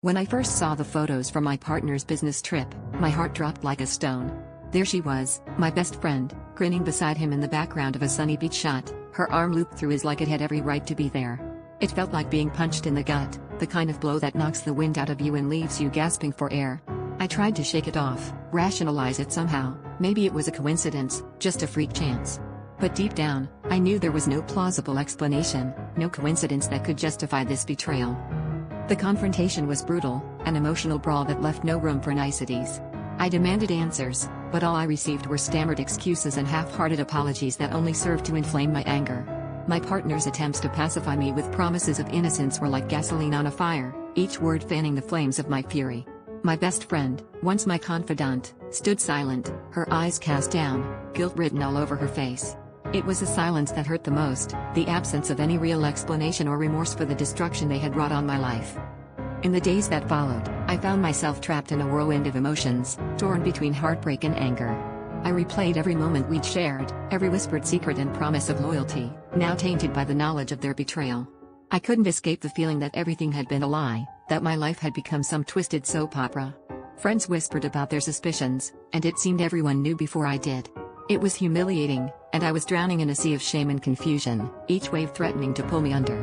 When I first saw the photos from my partner's business trip, my heart dropped like a stone. There she was, my best friend, grinning beside him in the background of a sunny beach shot, her arm looped through his like it had every right to be there. It felt like being punched in the gut, the kind of blow that knocks the wind out of you and leaves you gasping for air. I tried to shake it off, rationalize it somehow, maybe it was a coincidence, just a freak chance. But deep down, I knew there was no plausible explanation, no coincidence that could justify this betrayal. The confrontation was brutal, an emotional brawl that left no room for niceties. I demanded answers, but all I received were stammered excuses and half-hearted apologies that only served to inflame my anger. My partner's attempts to pacify me with promises of innocence were like gasoline on a fire, each word fanning the flames of my fury. My best friend, once my confidant, stood silent, her eyes cast down, guilt written all over her face. It was the silence that hurt the most, the absence of any real explanation or remorse for the destruction they had wrought on my life. In the days that followed, I found myself trapped in a whirlwind of emotions, torn between heartbreak and anger. I replayed every moment we'd shared, every whispered secret and promise of loyalty, now tainted by the knowledge of their betrayal. I couldn't escape the feeling that everything had been a lie, that my life had become some twisted soap opera. Friends whispered about their suspicions, and it seemed everyone knew before I did. It was humiliating, and I was drowning in a sea of shame and confusion, each wave threatening to pull me under.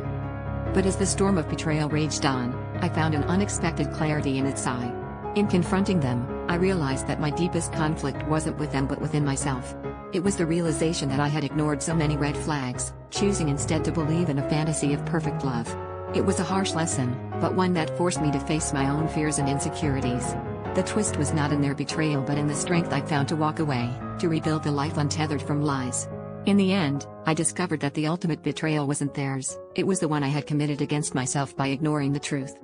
But as the storm of betrayal raged on, I found an unexpected clarity in its eye. In confronting them, I realized that my deepest conflict wasn't with them but within myself. It was the realization that I had ignored so many red flags, choosing instead to believe in a fantasy of perfect love. It was a harsh lesson, but one that forced me to face my own fears and insecurities. The twist was not in their betrayal but in the strength I found to walk away, to rebuild the life untethered from lies. In the end, I discovered that the ultimate betrayal wasn't theirs, it was the one I had committed against myself by ignoring the truth.